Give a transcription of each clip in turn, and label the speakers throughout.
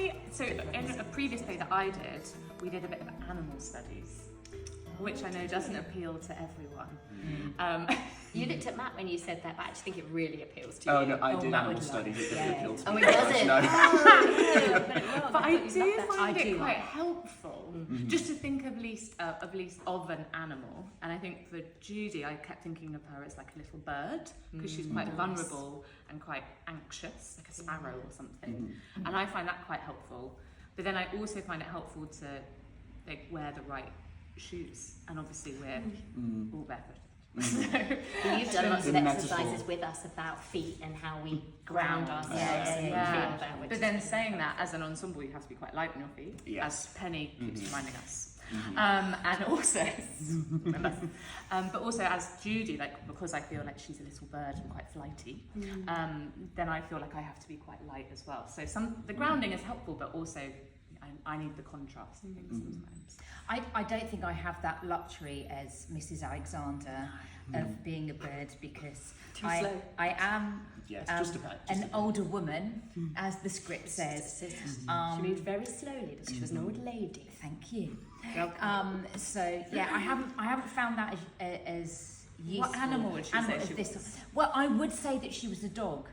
Speaker 1: in a previous play that I did, we did a bit of animal studies, which I know doesn't appeal to everyone.
Speaker 2: You looked at Matt when you said that, but I actually think it really appeals to you.
Speaker 3: Oh no, I did animal studies. It doesn't appeal to me.
Speaker 2: Oh, it doesn't.
Speaker 3: No.
Speaker 1: But I do find it quite helpful just to think of least of an animal. And I think for Judy, I kept thinking of her as like a little bird because she's quite vulnerable and quite anxious, like a sparrow or something. And I find that quite helpful. But then I also find it helpful to like wear the right shoes, and obviously we're all barefoot.
Speaker 2: You've done lots of exercises with us about feet and how we ground ourselves and feel that.
Speaker 1: But then saying that, as an ensemble, you have to be quite light on your feet, as Penny keeps reminding us. And also, but also as Judy, like because I feel like she's a little bird and quite flighty, then I feel like I have to be quite light as well. So the grounding is helpful, but also I need the contrast I think sometimes.
Speaker 4: I don't think I have that luxury as Mrs. Alexander of being a bird because I am an older woman, as the script says.
Speaker 2: She moved very slowly because she was an old lady.
Speaker 4: Thank you. So yeah, I haven't found that as useful.
Speaker 1: What animal would she say she was?
Speaker 4: Well, I would say that she was a dog.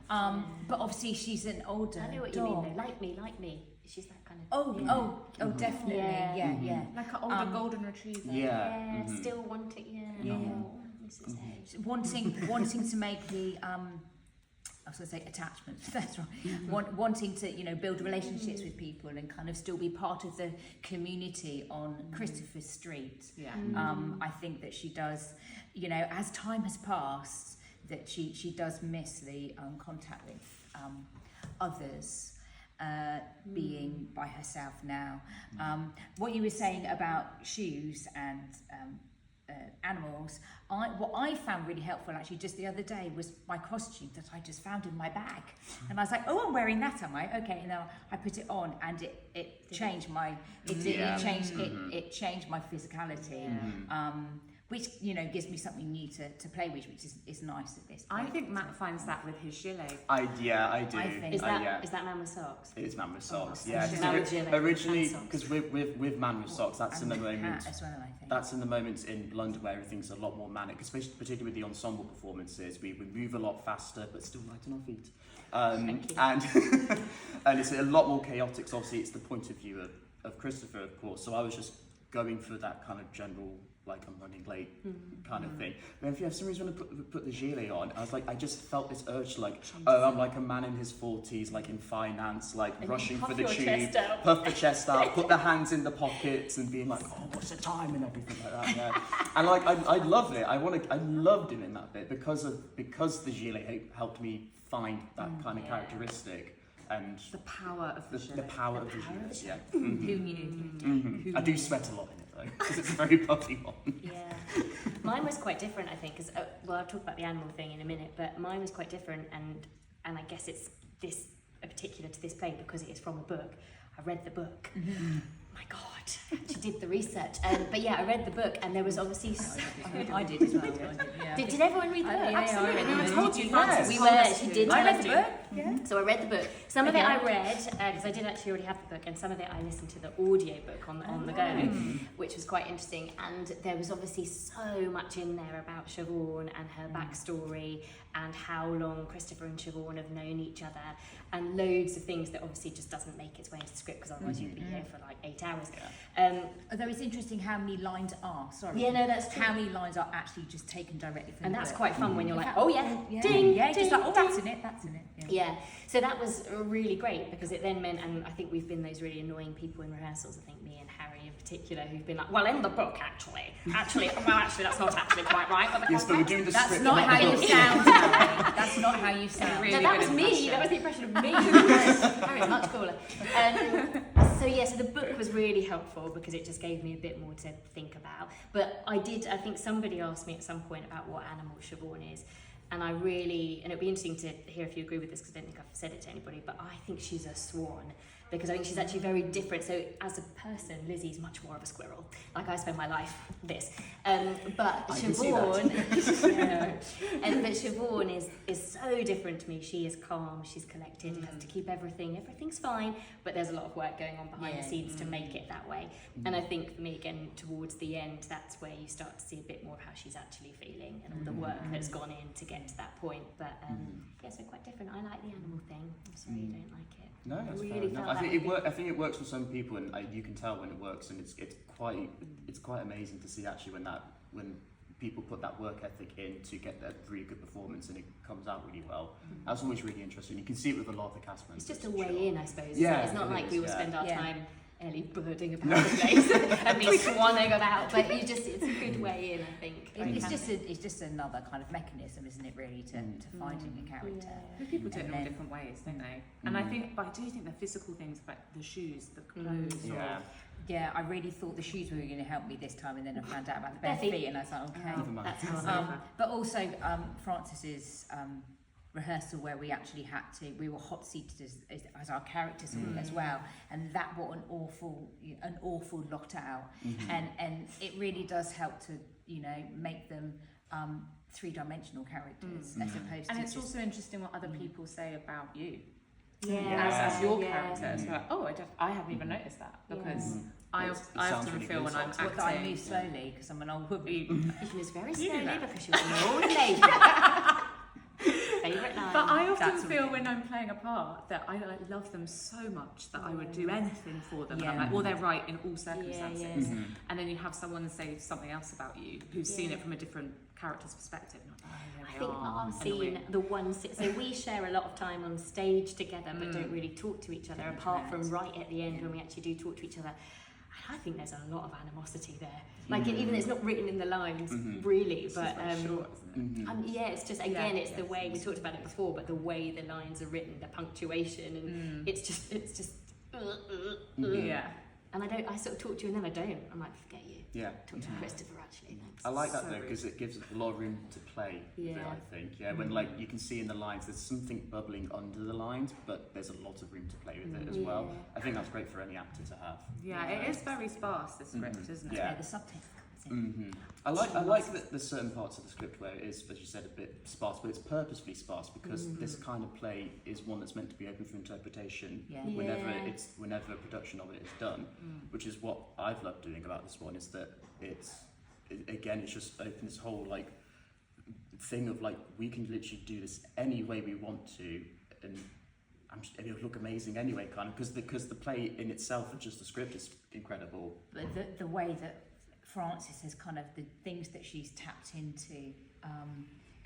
Speaker 4: But obviously she's an older
Speaker 2: I know what
Speaker 4: dog.
Speaker 2: you mean though. Like me. She's that kind of...
Speaker 4: Oh, definitely. Yeah.
Speaker 1: Like an older golden retriever.
Speaker 2: Still wanting, Mrs. Hay.
Speaker 4: Wanting to make the I was going to say attachment. That's right. Wanting to build relationships with people and kind of still be part of the community on Christopher Street. I think that she does. As time has passed, that she does miss the contact with others. Being by herself now. What you were saying about shoes and animals, what I found really helpful actually just the other day was my costume that I just found in my bag, and I was like, I'm wearing that, am I? Okay, and now I put it on, and it changed my it changed my physicality. Which gives me something new to play with, which is nice at this point.
Speaker 1: I think Matt finds that with his gilet.
Speaker 3: I do.
Speaker 4: I think.
Speaker 2: Is that man with socks?
Speaker 3: It is man with socks.
Speaker 2: Man
Speaker 3: Originally, because with man with socks, that's in the moment.
Speaker 4: As well, I think.
Speaker 3: That's in the moments in London where everything's a lot more manic, especially particularly with the ensemble performances. We move a lot faster, but still light on our feet. And it's a lot more chaotic. So obviously, it's the point of view of Christopher, of course. So I was just going for that kind of general, like I'm running late kind of thing. But if you have some reason to put the gilet on, I was like, I just felt this urge, like, I'm like a man in his 40s, like in finance, like and rushing for the tube, puff the chest out, put the hands in the pockets, and being like, what's the time and everything like that. Yeah. And like, I love it. I loved it in that bit because the gilet helped me find that kind of characteristic. And
Speaker 1: the power of the gilet.
Speaker 3: The power of the gilet, yeah.
Speaker 4: Who knew?
Speaker 3: I do sweat a lot in it though, because it's a very puffy one.
Speaker 2: Yeah. Mine was quite different, I think, because, I'll talk about the animal thing in a minute, but mine was quite different, and I guess it's this particular to this play because it is from a book. I read the book. My God, I actually did the research. But yeah, I read the book, and there was obviously...
Speaker 4: I did as well.
Speaker 2: Did everyone read the book?
Speaker 1: Absolutely.
Speaker 4: I
Speaker 1: told you
Speaker 2: She did tell us the book. Yeah. So I read the book. Some of it I read, because I did actually already have the book, and some of it I listened to the audio book on the go, which was quite interesting. And there was obviously so much in there about Siobhan and her backstory, and how long Christopher and Siobhan have known each other, and loads of things that obviously just doesn't make its way into the script, because otherwise you'd be here for like 8 hours.
Speaker 4: Although it's interesting how many lines are,
Speaker 2: that's true.
Speaker 4: how many lines are actually just taken directly from
Speaker 2: and
Speaker 4: the
Speaker 2: that's
Speaker 4: book.
Speaker 2: quite fun when you're like,
Speaker 4: ding,
Speaker 2: ding,
Speaker 4: just like,
Speaker 2: ding.
Speaker 4: that's in it.
Speaker 2: Yeah, so that was really great, because it then meant, and I think we've been those really annoying people in rehearsals, I think me and Harry in particular, who've been like, well, in the book, actually, that's not actually quite right. But
Speaker 3: yes, but we're doing the
Speaker 4: that's
Speaker 3: script.
Speaker 4: Not how you sound, Harry. That's not how you sound.
Speaker 2: Really that was me. That was the impression of me. Harry's much cooler. So the book was really helpful because it just gave me a bit more to think about. But I think somebody asked me at some point about what animal Siobhan is. And and it'd be interesting to hear if you agree with this, because I don't think I've said it to anybody, but I think she's a swan. because I think she's actually very different. So as a person, Lizzie's much more of a squirrel. Like I spend my life this. But Siobhan, but Siobhan is so different to me. She is calm, she's collected, has to keep everything's fine, but there's a lot of work going on behind the scenes to make it that way. And I think for me, again, towards the end, that's where you start to see a bit more of how she's actually feeling and all the work that's gone in to get to that point. But yeah, so quite different. I like the animal thing. I'm sorry you don't like it.
Speaker 3: No, that's
Speaker 2: really
Speaker 3: fair enough.
Speaker 2: felt
Speaker 3: I think it works for some people, and you can tell when it works, and it's quite amazing to see actually when people put that work ethic in to get that really good performance, and it comes out really well. That's always really interesting. You can see it with a lot of the cast members.
Speaker 2: It's just a way in, I suppose.
Speaker 3: Yeah,
Speaker 2: it's not like we will spend our
Speaker 4: Yeah.
Speaker 2: time Ellie birding about the place and me swanning about, but it's a good way in, I think.
Speaker 4: It's just another kind of mechanism, isn't it, really, to finding a character.
Speaker 1: But people do it in all different ways, don't they? And I do think the physical things, like the shoes, the clothes, or
Speaker 4: Yeah, I really thought the shoes were going to help me this time, and then I found out about the bare feet, and I was like, okay.
Speaker 3: Never mind.
Speaker 2: That's awesome.
Speaker 4: But also, Frances's rehearsal where we actually we were hot seated as our characters as well, and that brought an awful lot out, and it really does help to make them three-dimensional characters as opposed
Speaker 1: and
Speaker 4: to
Speaker 1: it's also interesting what other people say about you.
Speaker 2: Yeah.
Speaker 1: As your character. So like, I haven't even noticed that, because I often
Speaker 3: really
Speaker 1: feel
Speaker 3: good
Speaker 1: when I'm
Speaker 3: sometimes.
Speaker 4: I
Speaker 1: acting.
Speaker 4: move slowly because I'm an old woman.
Speaker 2: She was very
Speaker 1: You do
Speaker 2: slowly
Speaker 1: that.
Speaker 2: because she was an old lady. Favourite line.
Speaker 1: But I often
Speaker 4: That's
Speaker 1: feel when I'm playing a part that I love them so much that I would do anything for them. And I'm
Speaker 4: Yeah.
Speaker 1: like, well, they're right in all circumstances.
Speaker 2: yeah.
Speaker 1: And then you have someone say something else about you who's seen it from a different character's perspective. And I'm like,
Speaker 2: I think our scene, the one so we share a lot of time on stage together, but don't really talk to each other, apart from right at the end when we actually do talk to each other. I think there's a lot of animosity there. Like even it's not written in the lines, really, but it's just again, it's the way we talked about it before, but the way the lines are written, the punctuation, and it's just.
Speaker 1: yeah.
Speaker 2: And I sort of talk to you, and then I don't. I'm like, forget you.
Speaker 3: Yeah.
Speaker 2: Talk to Christopher actually. Thanks.
Speaker 3: I like that
Speaker 1: So
Speaker 3: though, because it gives a lot of room to play.
Speaker 2: Yeah.
Speaker 3: I think. Yeah, when like you can see in the lines, there's something bubbling under the lines, but there's a lot of room to play with it as well. I think that's great for any actor to have.
Speaker 1: Yeah, it is very sparse, the script, isn't it?
Speaker 3: Yeah.
Speaker 4: The subtext comes in.
Speaker 3: I like that there's certain parts of the script where it is, as you said, a bit sparse, but it's purposefully sparse because this kind of play is one that's meant to be open for interpretation whenever a production of it is done, which is what I've loved doing about this one, is that it's just open this whole like thing of like we can literally do this any way we want to, and it'll look amazing anyway, kind of, because the play in itself and just the script is incredible.
Speaker 4: But the way that Frances has kind of the things that she's tapped into,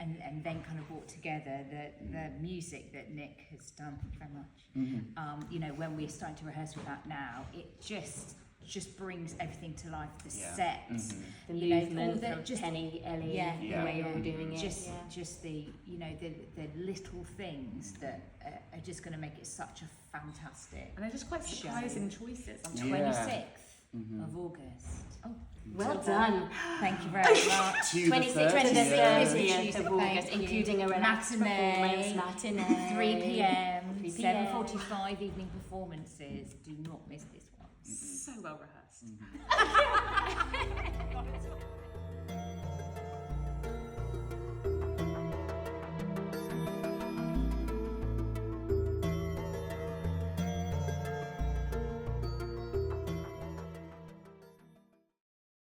Speaker 4: and then kind of brought together the music that Nick has done. Thank you very much. When we're starting to rehearse with that now, it just brings everything to life. The sets,
Speaker 2: The movement from Penny, Ellie, the way you're all doing it.
Speaker 4: Just the the little things that are just going to make it such a fantastic.
Speaker 1: And they're just quite surprising choices.
Speaker 4: 26th of August. Oh,
Speaker 2: well done.
Speaker 4: Thank you very much.
Speaker 2: 26th to the 30th of
Speaker 4: Thank
Speaker 2: August,
Speaker 4: you.
Speaker 2: including a relaxed performance, matinee.
Speaker 4: 3 p.m.
Speaker 2: 3 p.m.
Speaker 4: 7:45 evening performances. Do not miss this one.
Speaker 1: So well rehearsed.